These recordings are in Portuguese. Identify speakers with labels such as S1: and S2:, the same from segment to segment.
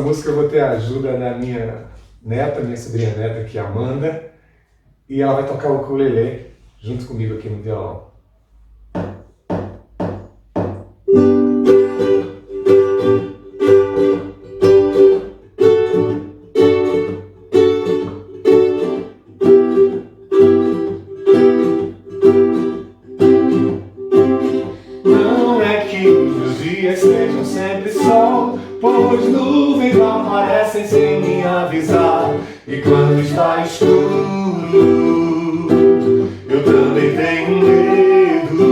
S1: música eu vou ter a ajuda da minha neta, minha sobrinha neta, que é a Amanda, e ela vai tocar o ukulele junto comigo aqui no violão. Não é que os dias sejam sempre sol, pois nuvens não aparecem sem me avisar. E quando está escuro, eu também tenho medo.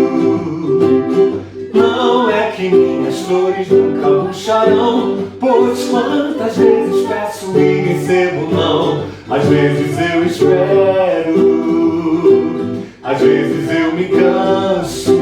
S1: Não é que minhas flores nunca murcharão, pois quantas vezes peço e recebo não. Às vezes eu espero, às vezes eu me canso,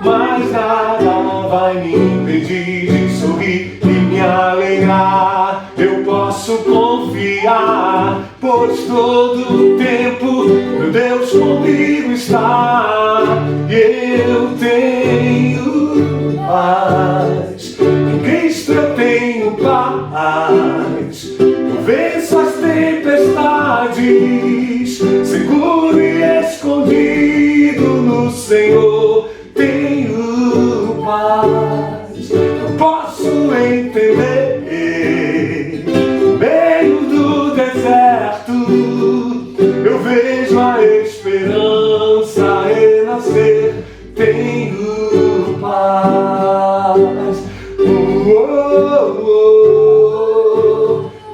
S1: mas nada vai me impedir de sorrir e me alegrar. Eu posso confiar, pois todo o tempo meu Deus comigo está. E eu tenho paz, em Cristo eu tenho paz. Eu venço as tempestades, seguro e escondido no Senhor. Tenho paz, não posso entender. No meio do deserto eu vejo a esperança renascer. Tenho paz.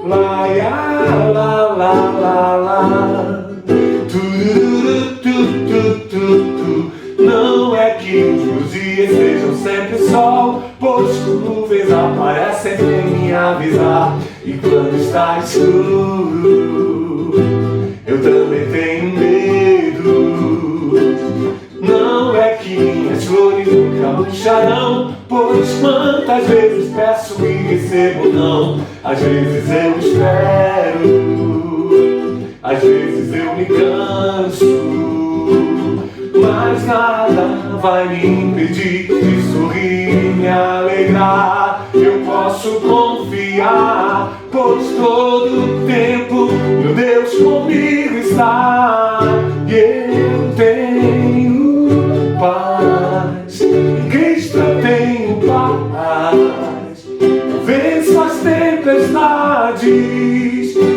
S1: La ya la la la la. Não é que os meus dias sejam sempre sol, pois nuvens aparecem sem me avisar. E quando está escuro, eu também tenho medo. Não é que minhas flores nunca murcharão, pois quantas vezes peço e recebo não. Às vezes eu espero, às vezes eu me canso, mas nada vai me impedir de sorrir e me alegrar. Eu posso confiar, pois todo o tempo meu Deus comigo está. E eu tenho paz, em Cristo eu tenho paz. Eu venço as tempestades,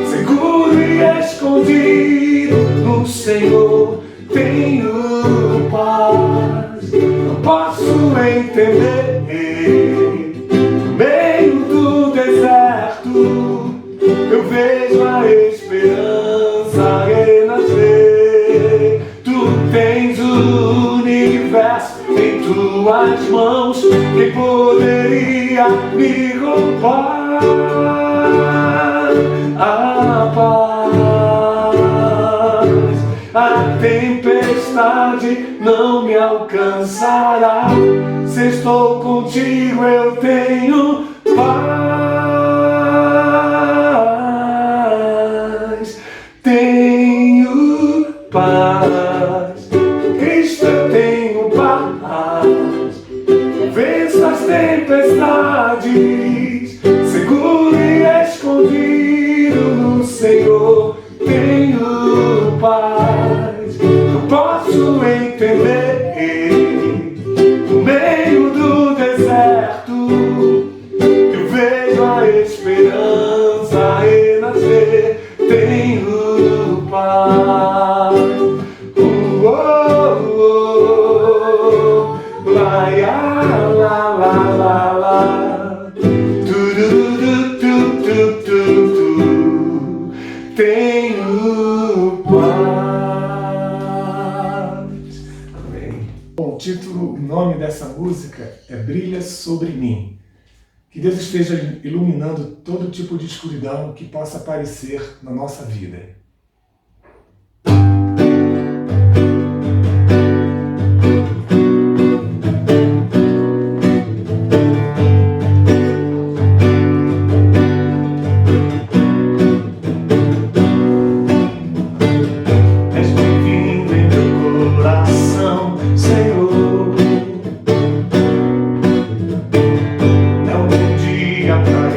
S1: seguro e escondido no Senhor. Tenho paz, não posso entender. No meio do deserto eu vejo a esperança renascer. Tu tens o universo em tuas mãos, quem poderia me roubar a paz? A tempestade não me alcançará. Se estou contigo eu tenho paz. Tenho paz, Cristo eu tenho paz. Venço as tempestades, seguro e escondido no Senhor. Tenho paz, não posso entender. No meio do deserto eu vejo a esperança renascer. Tenho paz. La ya la la la la. Tenho paz. Amém. Bom, o título, o nome dessa música é Brilha Sobre Mim. Que Deus esteja iluminando todo tipo de escuridão que possa aparecer na nossa vida. Senhor, é um bom dia pra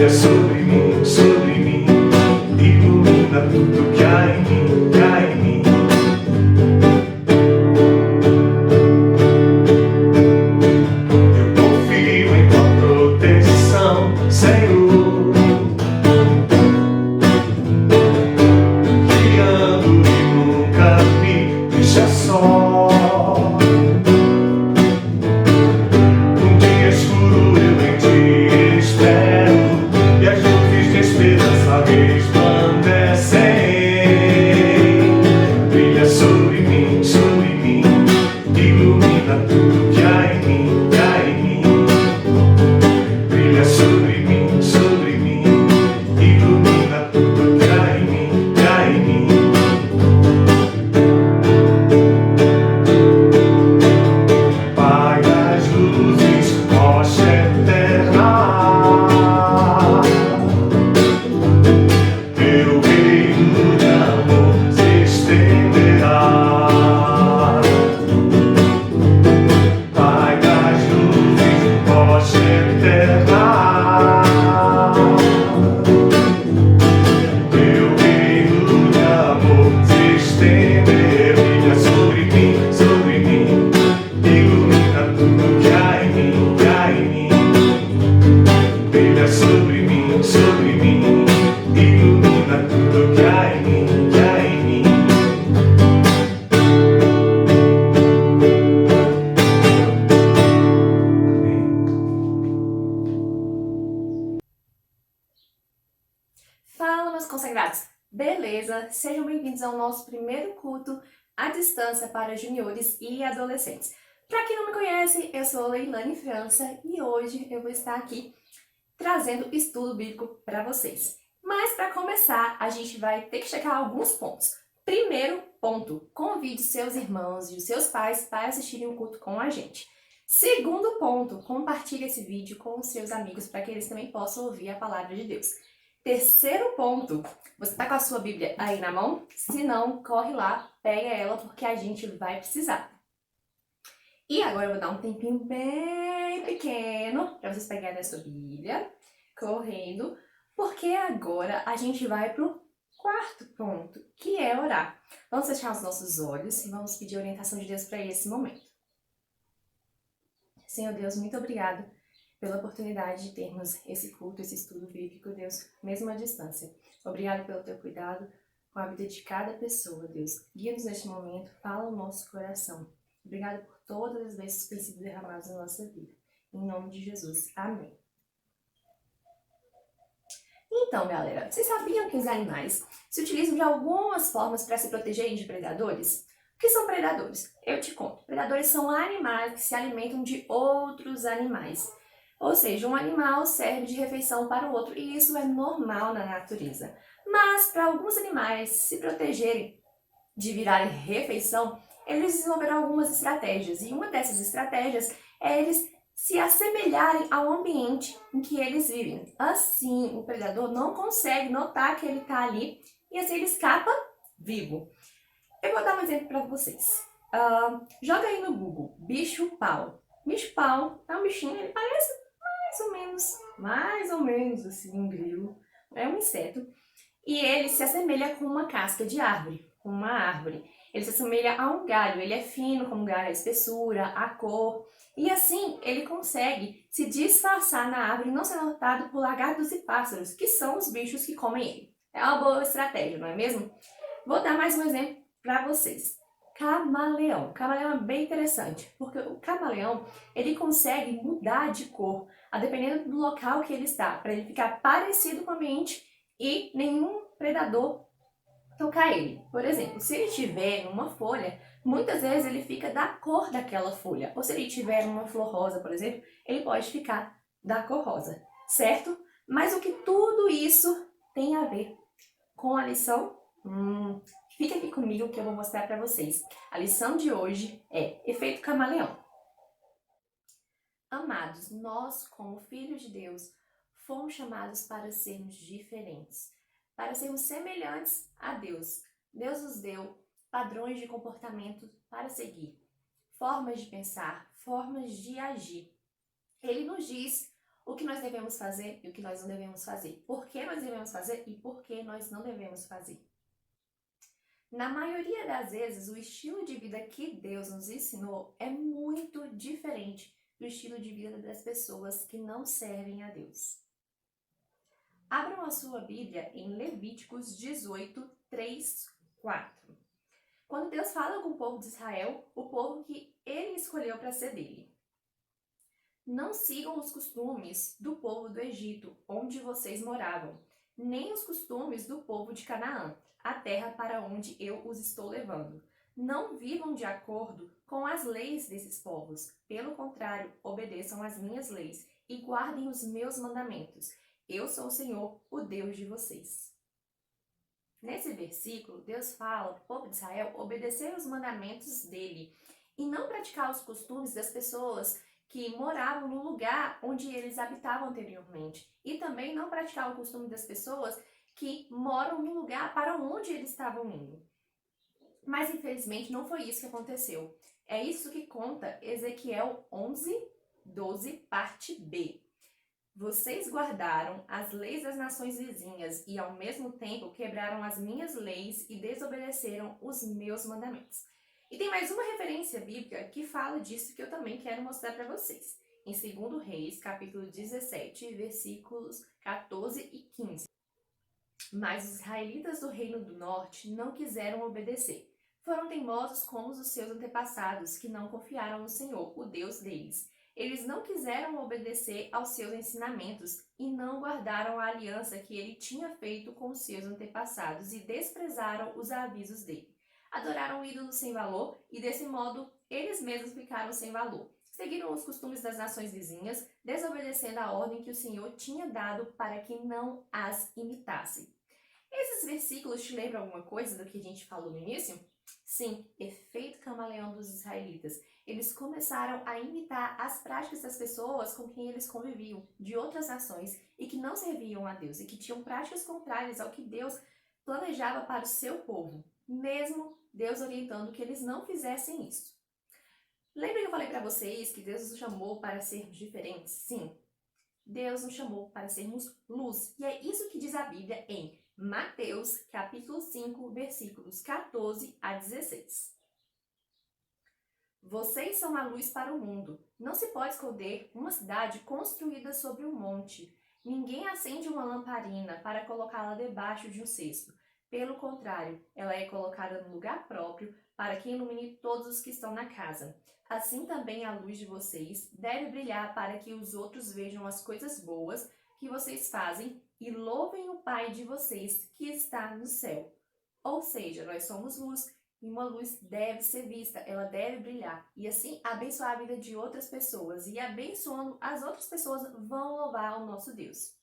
S1: brilha sobre mim, ilumina tudo que há em mim, que há em mim. Eu confio em tua proteção, Senhor, que ando e nunca me deixa só. Num dia escuro eu em ti espero, e as luzes de esperança resplandecem. Brilha sobre mim, ilumina tudo que há em mim, que há em mim. Brilha sobre mim, ilumina tudo que há em mim, que há em mim. Pai das luzes, rocha eterna, teu reino de amor se estenderá. Pai das luzes, rocha eterna, teu reino de amor se estender. Brilha sobre mim, ilumina tudo que há em mim, que há em mim. Brilha sobre mim, ilumina tudo que há em mim, que há em mim.
S2: Fala, meus consagrados! Beleza? Sejam bem-vindos ao nosso primeiro culto à distância para juniores e adolescentes. Para quem não me conhece, eu sou Leilane França e hoje eu vou estar aqui trazendo estudo bíblico para vocês. Mas para começar, a gente vai ter que checar alguns pontos. Primeiro ponto, convide seus irmãos e os seus pais para assistirem o culto com a gente. Segundo ponto, compartilhe esse vídeo com os seus amigos para que eles também possam ouvir a palavra de Deus. Terceiro ponto, você está com a sua Bíblia aí na mão? Se não, corre lá, pega ela porque a gente vai precisar. E agora eu vou dar um tempinho bem pequeno para vocês pegarem a sua Bíblia, correndo, porque agora a gente vai pro quarto ponto, que é orar. Vamos fechar os nossos olhos e vamos pedir a orientação de Deus para esse momento. Senhor Deus, muito obrigado pela oportunidade de termos esse culto, esse estudo bíblico, Deus, mesmo à distância. Obrigado pelo teu cuidado com a vida de cada pessoa, Deus. Guia-nos neste momento, fala o nosso coração. Obrigado por todas as vezes que têm sido derramadas na nossa vida. Em nome de Jesus. Amém. Então, galera, vocês sabiam que os animais se utilizam de algumas formas para se protegerem de predadores? O que são predadores? Eu te conto. Predadores são animais que se alimentam de outros animais. Ou seja, um animal serve de refeição para o outro, e isso é normal na natureza. Mas, para alguns animais se protegerem de virarem refeição, eles desenvolveram algumas estratégias. E uma dessas estratégias é eles se assemelharem ao ambiente em que eles vivem. Assim, o predador não consegue notar que ele está ali e assim ele escapa vivo. Eu vou dar um exemplo para vocês. Joga aí no Google, bicho-pau. Bicho-pau é um bichinho, ele parece mais ou menos assim, um grilo. É um inseto. E ele se assemelha com uma casca de árvore, com uma árvore. Ele se assemelha a um galho, ele é fino como galho, a espessura, a cor. E assim, ele consegue se disfarçar na árvore e não ser notado por lagartos e pássaros, que são os bichos que comem ele. É uma boa estratégia, não é mesmo? Vou dar mais um exemplo para vocês. Camaleão. Camaleão é bem interessante, porque o camaleão, ele consegue mudar de cor, a dependendo do local que ele está, para ele ficar parecido com o ambiente e nenhum predador tocar ele. Por exemplo, se ele estiver numa folha, muitas vezes ele fica da cor daquela folha. Ou se ele estiver numa flor rosa, por exemplo, ele pode ficar da cor rosa, certo? Mas o que tudo isso tem a ver com a lição? Fica aqui comigo que eu vou mostrar para vocês. A lição de hoje é efeito camaleão. Amados, nós, como filhos de Deus, fomos chamados para sermos diferentes, para sermos semelhantes a Deus. Deus nos deu padrões de comportamento para seguir, formas de pensar, formas de agir. Ele nos diz o que nós devemos fazer e o que nós não devemos fazer, por que nós devemos fazer e por que nós não devemos fazer. Na maioria das vezes, o estilo de vida que Deus nos ensinou é muito diferente do estilo de vida das pessoas que não servem a Deus. Abram a sua Bíblia em Levíticos 18, 3, 4. Quando Deus fala com o povo de Israel, o povo que ele escolheu para ser dele. Não sigam os costumes do povo do Egito, onde vocês moravam, nem os costumes do povo de Canaã, a terra para onde eu os estou levando. Não vivam de acordo com as leis desses povos. Pelo contrário, obedeçam às minhas leis e guardem os meus mandamentos. Eu sou o Senhor, o Deus de vocês. Nesse versículo, Deus fala para o povo de Israel obedecer os mandamentos dele e não praticar os costumes das pessoas que moravam no lugar onde eles habitavam anteriormente. E também não praticar o costume das pessoas que moram no lugar para onde eles estavam indo. Mas infelizmente não foi isso que aconteceu. É isso que conta Ezequiel 11, 12, parte B. Vocês guardaram as leis das nações vizinhas e ao mesmo tempo quebraram as minhas leis e desobedeceram os meus mandamentos. E tem mais uma referência bíblica que fala disso que eu também quero mostrar para vocês. Em 2 Reis, capítulo 17, versículos 14 e 15. Mas os israelitas do reino do norte não quiseram obedecer. Foram teimosos como os seus antepassados, que não confiaram no Senhor, o Deus deles. Eles não quiseram obedecer aos seus ensinamentos e não guardaram a aliança que ele tinha feito com os seus antepassados e desprezaram os avisos dele. Adoraram ídolos sem valor e, desse modo, eles mesmos ficaram sem valor. Seguiram os costumes das nações vizinhas, desobedecendo a ordem que o Senhor tinha dado para que não as imitassem. Esses versículos te lembram alguma coisa do que a gente falou no início? Sim, efeito camaleão dos israelitas. Eles começaram a imitar as práticas das pessoas com quem eles conviviam, de outras nações, e que não serviam a Deus, e que tinham práticas contrárias ao que Deus planejava para o seu povo, mesmo Deus orientando que eles não fizessem isso. Lembra que eu falei para vocês que Deus nos chamou para sermos diferentes? Sim, Deus nos chamou para sermos luz, e é isso que diz a Bíblia em Mateus, capítulo 5, versículos 14 a 16. Vocês são a luz para o mundo. Não se pode esconder uma cidade construída sobre um monte. Ninguém acende uma lamparina para colocá-la debaixo de um cesto. Pelo contrário, ela é colocada no lugar próprio para que ilumine todos os que estão na casa. Assim também a luz de vocês deve brilhar para que os outros vejam as coisas boas que vocês fazem e louvem o Pai de vocês que está no céu. Ou seja, nós somos luz e uma luz deve ser vista, ela deve brilhar e assim abençoar a vida de outras pessoas e abençoando as outras pessoas vão louvar o nosso Deus.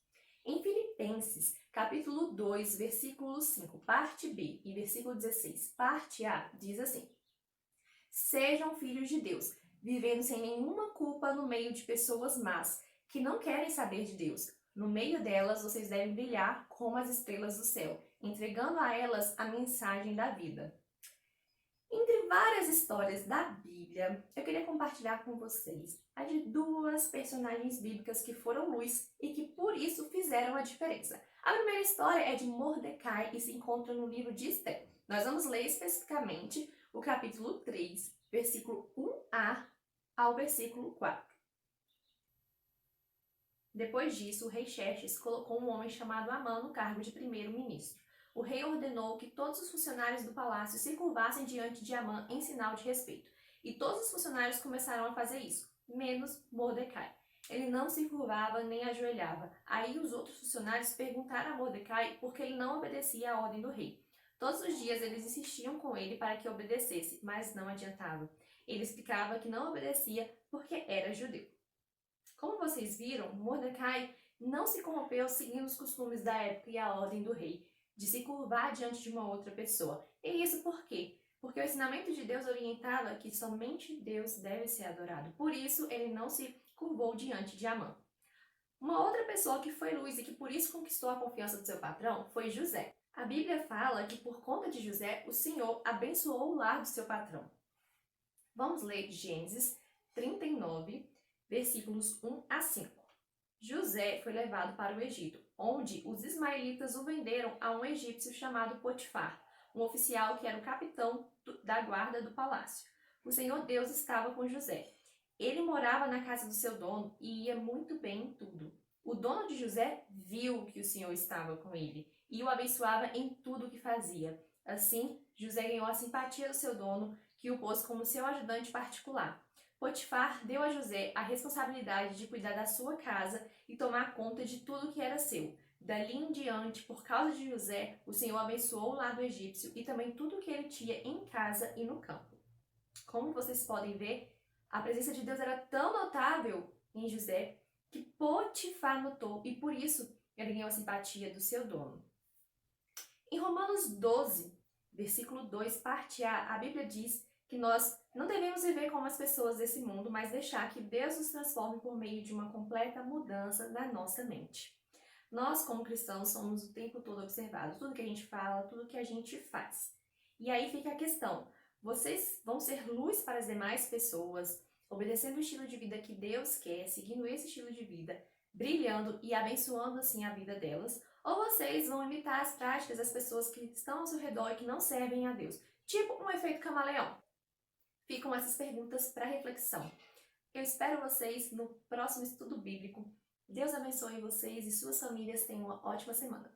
S2: Em Filipenses, capítulo 2, versículo 5, parte B e versículo 16, parte A, diz assim: Sejam filhos de Deus, vivendo sem nenhuma culpa no meio de pessoas más, que não querem saber de Deus. No meio delas, vocês devem brilhar como as estrelas do céu, entregando a elas a mensagem da vida. Entre várias histórias da Bíblia, eu queria compartilhar com vocês a de duas personagens bíblicas que foram luz e que por isso fizeram a diferença. A primeira história é de Mordecai e se encontra no livro de Esther. Nós vamos ler especificamente o capítulo 3, versículo 1a ao versículo 4. Depois disso, o rei Xerxes colocou um homem chamado Amã no cargo de primeiro-ministro. O rei ordenou que todos os funcionários do palácio se curvassem diante de Amã em sinal de respeito. E todos os funcionários começaram a fazer isso, menos Mordecai. Ele não se curvava nem ajoelhava. Aí os outros funcionários perguntaram a Mordecai por que ele não obedecia à ordem do rei. Todos os dias eles insistiam com ele para que obedecesse, mas não adiantava. Ele explicava que não obedecia porque era judeu. Como vocês viram, Mordecai não se corrompeu seguindo os costumes da época e a ordem do rei, de se curvar diante de uma outra pessoa. E isso por quê? Porque o ensinamento de Deus orientava que somente Deus deve ser adorado. Por isso, ele não se curvou diante de Amã. Uma outra pessoa que foi luz e que por isso conquistou a confiança do seu patrão foi José. A Bíblia fala que por conta de José, o Senhor abençoou o lar do seu patrão. Vamos ler Gênesis 39, versículos 1 a 5. José foi levado para o Egito, onde os ismaelitas o venderam a um egípcio chamado Potifar, um oficial que era o capitão da guarda do palácio. O Senhor Deus estava com José. Ele morava na casa do seu dono e ia muito bem em tudo. O dono de José viu que o Senhor estava com ele e o abençoava em tudo o que fazia. Assim, José ganhou a simpatia do seu dono, que o pôs como seu ajudante particular. Potifar deu a José a responsabilidade de cuidar da sua casa e tomar conta de tudo que era seu. Dali em diante, por causa de José, o Senhor abençoou o lado egípcio e também tudo que ele tinha em casa e no campo. Como vocês podem ver, a presença de Deus era tão notável em José que Potifar notou e por isso ele ganhou a simpatia do seu dono. Em Romanos 12, versículo 2, parte A, a Bíblia diz que nós não devemos viver como as pessoas desse mundo, mas deixar que Deus nos transforme por meio de uma completa mudança da nossa mente. Nós, como cristãos, somos o tempo todo observados, tudo que a gente fala, tudo que a gente faz. E aí fica a questão, vocês vão ser luz para as demais pessoas, obedecendo o estilo de vida que Deus quer, seguindo esse estilo de vida, brilhando e abençoando assim a vida delas, ou vocês vão imitar as práticas das pessoas que estão ao seu redor e que não servem a Deus, tipo um efeito camaleão? Ficam essas perguntas para reflexão. Eu espero vocês no próximo estudo bíblico. Deus abençoe vocês e suas famílias. Tenham uma ótima semana.